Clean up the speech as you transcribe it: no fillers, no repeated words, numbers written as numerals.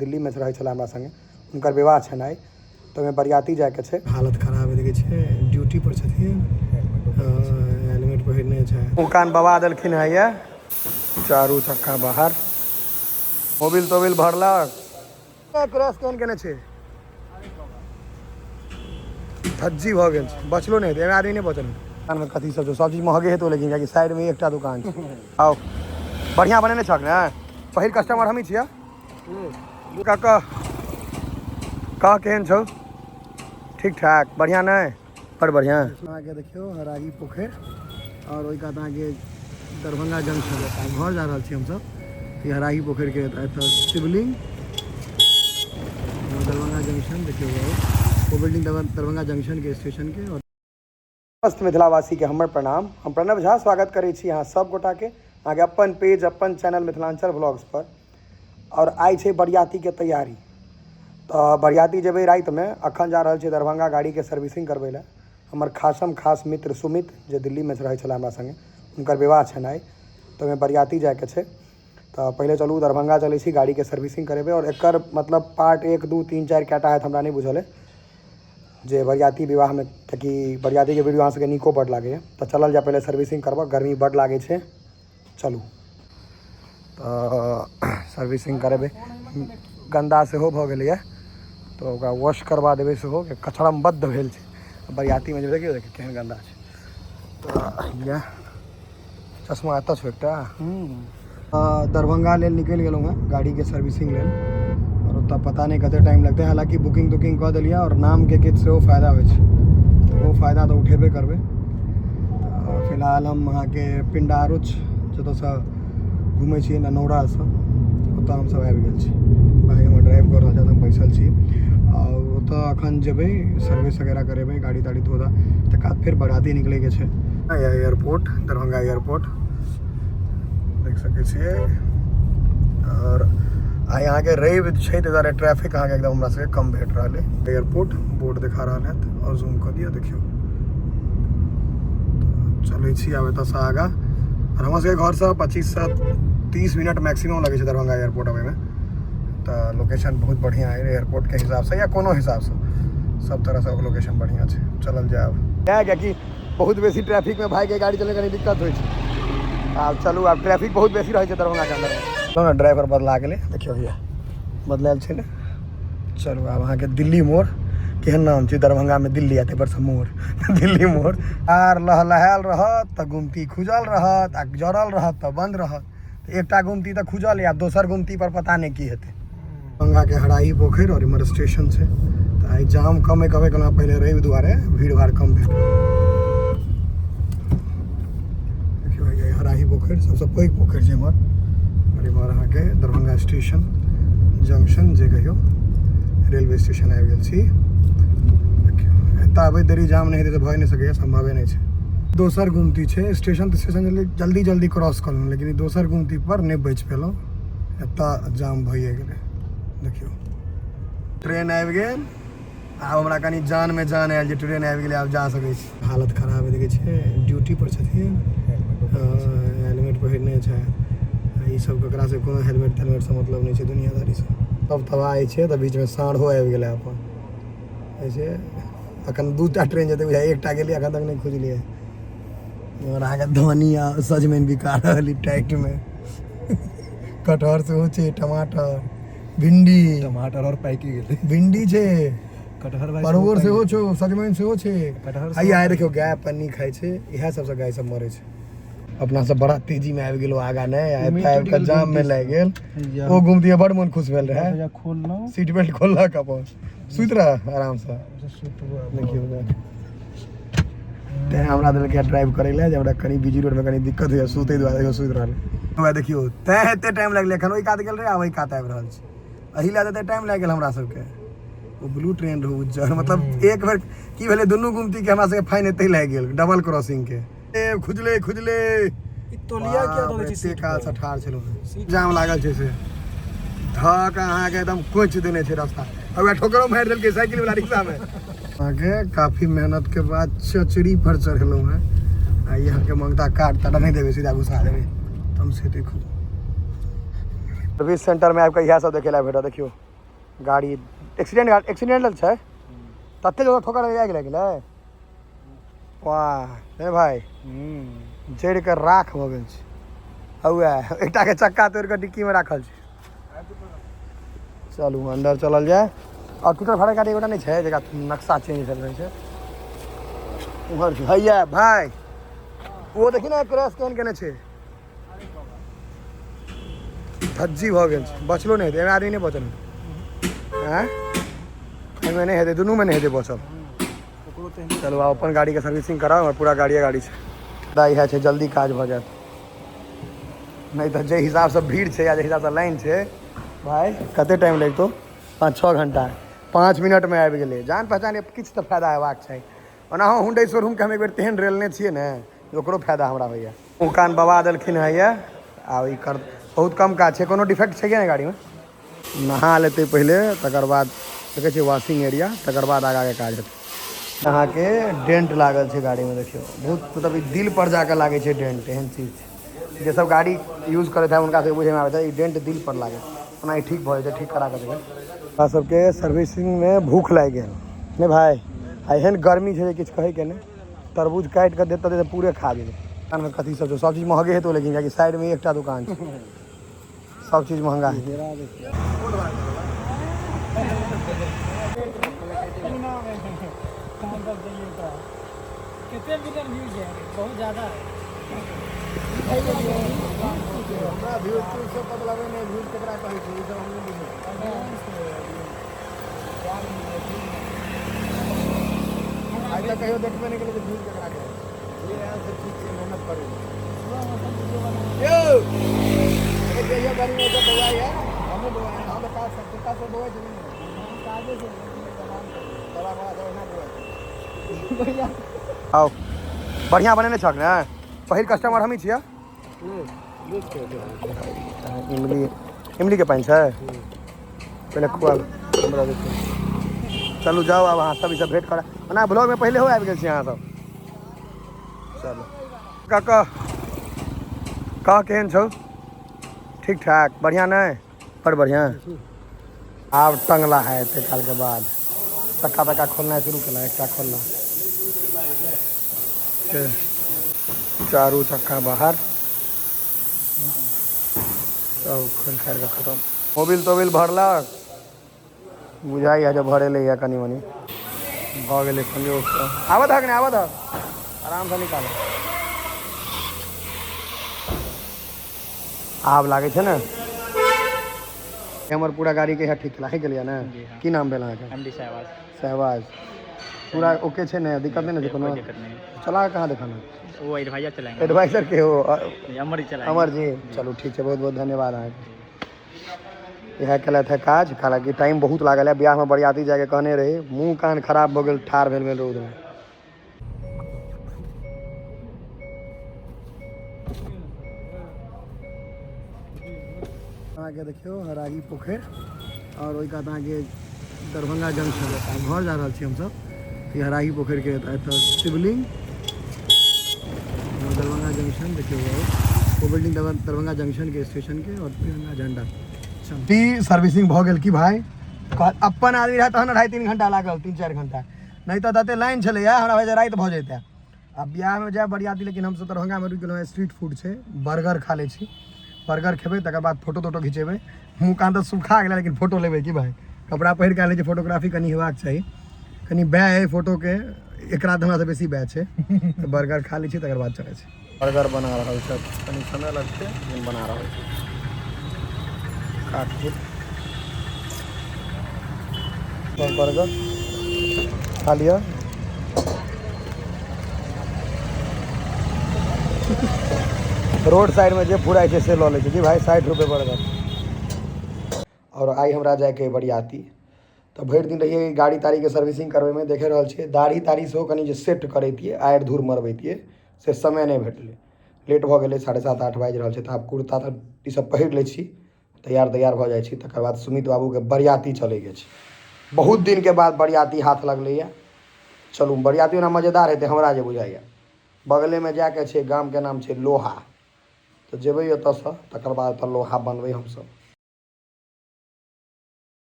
दिल्ली में रहे छला हमरा संगे उनकर विवाह छन आइ तो में बरियाती जाए के छे। हालत खराब है देखे छे, ड्यूटी पर छथिन, हेलमेट पहिरने छै। मुकान बवा देलखिन है ये चारू चक्का बाहर, मोबिल तोबिल भरलक, क्रॉस कोन केने छे, धज्जी भ गेल छै, बचलो नहीं एमे आदमी नहीं बचल। दुकान में कथी सब चीज महगे हेतौ, लेकिन कियाकि साइड में एकटा दुकान छै। आओ बढ़िया बनेने छक ने, पहिल कस्टमर हमी छिया। काका कह केहन छौ, ठीक ठाक, बढ़िया नहीं, बड़ बढ़िया। आगे देखियो हराही पोखर और ओइ कात आगे दरभंगा जंक्शन घर जा रहल छी हम सब। ये हराही पोखर के एत शिवलिंग, दरभंगा जंक्शन देखियो वो बिल्डिंग दरभंगा जंक्शन के स्टेशन के। और मस्त मिथिलावासी के हमर प्रणाम, हम प्रणव झा स्वागत करै छी अहाँ सब गोटा के आगे अपन पेज अपन चैनल मिथिलांचल व्लॉग्स पर। और आई छै बरियाती के तैयारी, तो बरियाती जेबै रात में, अखन जा रहल छी दरभंगा गाड़ी के सर्विसिंग करबै ला। हमर खासम खास मित्र सुमित जे दिल्ली में रहे छला हमरा संगे उनकर विवाह छन आइ तो में बरियाती जाए के छे। तो पहले चलू दरभंगा चलै छी गाड़ी के सर्विसिंग करेबै। और एकर मतलब पार्ट 1 2 3 4 कैटा है हमरा नहीं बुझल है जे बरियाती विवाह में, कि बरियाती के वीडियो अहाँ सबके नीको बड़ लागे। तो चलल जा पहले सर्विसिंग करबऽ, गर्मी बड़ लागे छे, चलू तो सर्विसिंग करेबै। गंदा सेहो भऽ गेलै तो ओकरा वॉश करवा देबै सेहो, कि कचड़मबद्ध भेल छै। बरियाती में जे देखियो केहन गंदा छै। तो ये चश्मा एतऽ छौ एकटा। दरभंगा लेल निकलि गेलहुँ हैं गाड़ी के सर्विसिंग लेल, और ओतऽ पता नहीं कते टाइम लगतै। हालांकि बुकिंग तुकिंग कऽ देलियै और नाम के कित सेहो फायदा होइ छै, तो वो फायदा तो उठेबे करबै। फिलहाल हम अहाँ के पिंडारुच जतऽसँ घूमै छी ननौरा से, ओतऽ हम सब आबि गेल छी। भाई हमर ड्राइव कर रहल छै, हम बैसल छी। और ओतऽ अखन जेबै सर्विस वगैरह करेबै, गाड़ी ताड़ी धोदा, तकर बाद फिर बराती निकले के छै। एयरपोर्ट दरभंगा एयरपोर्ट देख सकै छियै। और आई यहाँ के रवि छै, ताहि दुआरे ट्रैफिक अहाँ के एकदम हमरा सबके कम भेट रहल है। एयरपोर्ट बोर्ड दिखा रहल है और जूम कर दिया देखियो। तो चलै छी आब एतऽसँ आगाँ, और हमरा सबके घर से 25 से 30 मिनट मैक्सिमम लगे छै दरभंगा एयरपोर्ट आबे में। तो लोकेशन बहुत बढ़िया है एयरपोर्ट के हिसाब से, या कोनो हिसाब से सब तरह से लोकेशन बढ़िया छै। चलल जाए क्या कि बहुत बेसी ट्रैफिक में भाई के गाड़ी चलने कनी दिक्कत होइ छै। आब चलू, आब ट्रैफिक बहुत बेसी रहे छै दरभंगा के अंदर। तो ना ड्राइवर बदला गेलै, देखियो भैया बदलायल छै ने। चलू आब अहाँ के दिल्ली मोड़, केहन नाम छै दरभंगा में दिल्ली आते पर से मोड़ दिल्ली मोड़। आर लहलहायल रहत तऽ गुमती खुजल रहत, आ जड़ल रहत तऽ बंद रहत। एकटा गुमती तऽ खुजल या दोसर गुमती पर पता नहीं की हेतै। दरभंगा के हराही पोखर और इमर स्टेशन छै। तो आई जाम कम कहबे केना, पहले रवि दुआरे भीड़ भाड़ कम भेल। देखियो ये हराही पोखर सबसे पैघ पोखर छै इमहर, और इमहर अहाँ के दरभंगा स्टेशन जंक्शन जे कहियो रेलवे स्टेशन आबि गेल छी। देखियो एतऽ आबैत देरी जाम नहीं हेतै तऽ भऽ नहीं सकैए, संभवे नहीं छै। दोसर गुमती छै, स्टेशन तऽ स्टेशन जल्दी जल्दी क्रॉस कर लूँ, लेकिन दोसर गुमती पर नहीं बच पेलहुँ, एतऽ जाम भइए गेलै। देखियो ट्रेन आबि गेल, आब हमरा कनी जान में जान आयल जे ट्रेन आबि गेलै, आब जा सकै छी। हालत खराब है देखे छै, ड्यूटी पर छथिन, हेलमेट पहिरने छै। ई सब ककरा से कोनो हेलमेट तेलमेट से मतलब नहीं छै, दुनियादारी से सब तबाह छै। तऽ बीच में साँढ़ो आबि गेलै अपन, ऐसे अखन 2टा ट्रेन जेतै, बुझाइ एकटा गेलै अखन तक नहीं खुजलियै। और अहाँके धनिया सजमनि बिका रहल टाइट में कटहर सेहो छै, टमाटर, भिंडी, टमाटर और पाकि गेलै, भिंडी छै, कटहर परोर सेहो छौ, सजमनि सेहो छै। कटहर आइ देखियो गाय पन्नी खाइ छै, इएह सबसे गाय सब मरै छै। अपना सब बड़ा तेजी में आबि गेलो, आगा नहीं आबि के जाम में लागि गेल। ओ गुमती बड़ मन खुश भेल रहे, सीट बेल्ट खोललक, अपन सुति रह आराम से। देखियो तें हमरा देलकै ड्राइव करे ले, जे हमरा कनी बिजी रोड में कनी दिक्कत होइए, सुते दुआरे सुति रहल। तो देखियो तें एते टाइम लगलै, एखन ओइ कात गेल रहे, आब ओइ कात आबि रहल छै। एही लए एते टाइम लागि गेल हमरा सबके। वो ब्लू ट्रेन रहू उज्जर, मतलब एक बेर की भेलै, दुनू गुमती के हमरा सबके फाइन एते लागि गेल डबल क्रॉसिंग के। ए खुजले तोलिया क्या दो छै, सीट काल से ठाड़ छलो, जाम लागल छै से धक अहाँ के एकदम कोच देने छै रास्ता। अब ठोकरो मार देलकै साइकिल वाला रिक्शा में। आगे काफी मेहनत के बाद चचड़ी पर चढ़लहुँ हैं। आ यहाँ के मंगता काट ताटा नहीं देवे, सीधा घुसा देवे। तुम से देखो सर्विस सेंटर में आपका यह सब देखे ला भेटा। देखियो गाड़ी एक्सीडेंटल छै तते जगह ठोकर लगा गेलै वाह हे भाई जड़ के राख भ गेल छै हौआ एकटा के चक्का तोड़ के डिक्की में राखल छै चलू अंदर चलल जाए और टूटल फाटल गाड़ी एगोटा नहीं है जगह नक्शा चेंज कर रहे हैं उधर भैया भाई वो देखी ना क्रैश केहन केने छे धज्जी भ गेल छै बचलो नहीं हेतै आदमी नहीं बचल हैं एमे नहीं हेतै दुनू में नहीं हेतै बचल चलो आप अपन गाड़ी के सर्विसिंग कराओ और पूरा गाड़ी से दाई है छे जल्दी काज भ जात नहीं तो जे हिसाब से भीड़ है या जे हिसाब से लाइन है भाई कते टाइम लगतो 5-6 घंटा 5 मिनट में आबि गेलै जान पहचान किछु तऽ फायदा हेबाक चाही ओना हुंडई शोरूम के हम एक बेर तेहन रेलने छियै ने ओकरो फायदा हमरा होइए कान बवा देलखिन है ये आ ई कर बहुत कम काज छै कोनो डिफेक्ट छै ने गाड़ी में नहा लेते पहले तकर बाद देखै छियै वॉशिंग एरिया तकर बाद आगा के काज हेतै अहाँ के डेंट लागल छै गाड़ी में देखियो बहुत मतलब ई दिल पर जाके लागे छै डेंट एहन चीज छै जे सब गाड़ी यूज करैत है उनका से बुझे में आबै छै ई डेंट दिल पर लागे ओना ई ठीक भऽ जेतै ठीक करा के देबै हमरा सबके सर्विसिंग में भूख लागि गेल नहीं भाई एहन गर्मी छै जे किछु कहै के नहीं तरबूज काटि के देते तो पूरे खा जेबै दुकान में कथी सब छै सब चीज महगे हेतौ लेकिन कियाकि साइड में एकटा दुकान छै सब चीज महंगा है कितने मिलियन व्यूज है बहुत ज़्यादा कहियो देखबे नहीं केलियै व्यूज केकरा के ये यार सब चीज से मेहनत करै यो ये गाड़ी में तो दवाई है हमने दवाई हम का सकता से दवाई चली काजे से दवा दवा ना दवाई आओ बढ़िया बनेने छक ने पहिल कस्टमर हम ही छियै इमली के पानि छै पहले खुआल हमरा देखियो चलू जाओ अब अहाँ सब भेंट कर ओना ब्लॉग में पहले हो आबि गेल छी अहाँ सब चलो कह केहन छौ ठीक ठाक बढ़िया नहीं बड़ बढ़िया आब टंगला है एते काल के बाद चक्का खोलना शुरू कला एकटा खोलना चारू चक्का बाहर सब खोल खार के खत्म मोबिल भरलक बुझाई है जब भरे ले कनी मनी भ गेलै संजोग आबत हक ने आबत हक आराम से निकाल आब लागे छै ने हमर पूरा गाड़ी के ठीक कला है गेलिया ने की नाम भेल अहाँके एमडी सहवाज पूरा ओके छै ने दिक्कत नहीं ना कोनो चला कहाँ दिखाना वो एडवाइजर चलाएंगे एडवाइजर के हो अमर जी चलो ठीक है बहुत बहुत धन्यवाद अहाँके यह कल थे काज हालांकि टाइम बहुत लागल है ब्याह में बरियाती जाके कहने रही मुँह कान खराब हो गए ठार भेल रौद में आगे देखियो हराही पोखर और वही का दरभंगा जंक्शन घर जा रहा हम सब ये हराही पोखर के शिवलिंग दरभंगा जंक्शन देखिए वो बिल्डिंग दरभंगा जंक्शन के स्टेशन के और तिरंगा झंडा सर्विसिंग भ गेल की भाई अपन आदमी रहा तहन 2.5-3 घंटा लागल 3-4 घंटा नहीं तो दते लाइन चले हमरा भाई रात भ जेते अब ब्याह में जाए बरियाती लेकिन हम सब दरभंगा में रुक गेलहुँ स्ट्रीट फूड छै बर्गर खा ले छी बर्गर खेबै तकर बाद फोटो तोटो खिंचेबै मुँह कान तो सुखा गेलै लेकिन फोटो लेबै की भाई कपड़ा पहिर के ले फोटोग्राफी कनी हेबाक चाही कनी बै है फोटो के एकरा हमरा से बेसी बै छै तो बर्गर खा लै छी तकर बाद चलै छै बर्गर बना रहल छै कनी समय लगतै लेकिन बना रहल छै काट बर्गर खा लिया रोड साइड में जो फूराई छै से लऽ लै छै कि भाई 60 रुपये बर्गर और आई हमरा जाके बरियाती तो भरि दिन रहिए गाड़ी ताड़ी के सर्विसिंग करबे में देखे रहल छियै दाढ़ी ताड़ी सेहो कनी जे सेट करैतियै आड़ि धूर मरबैतियै से समय नहीं भेटलै लेट भऽ गेलै 7:30-8 बाजि रहल छै तऽ आब कुर्ता तऽ ई सब पहिर लै छी तैयार भऽ जाइ छी तकर बाद सुमित बाबू के बरियाती चलै के छै बहुत दिन के बाद बरियाती हाथ लगलैया चलू बरियाती ओना मजेदार हेतै हमरा जे बुझाइया बगले में जाके छै गाम के नाम छै लोहा तो जेबै ओतऽसँ तकर बाद लोहा बनबै हमसब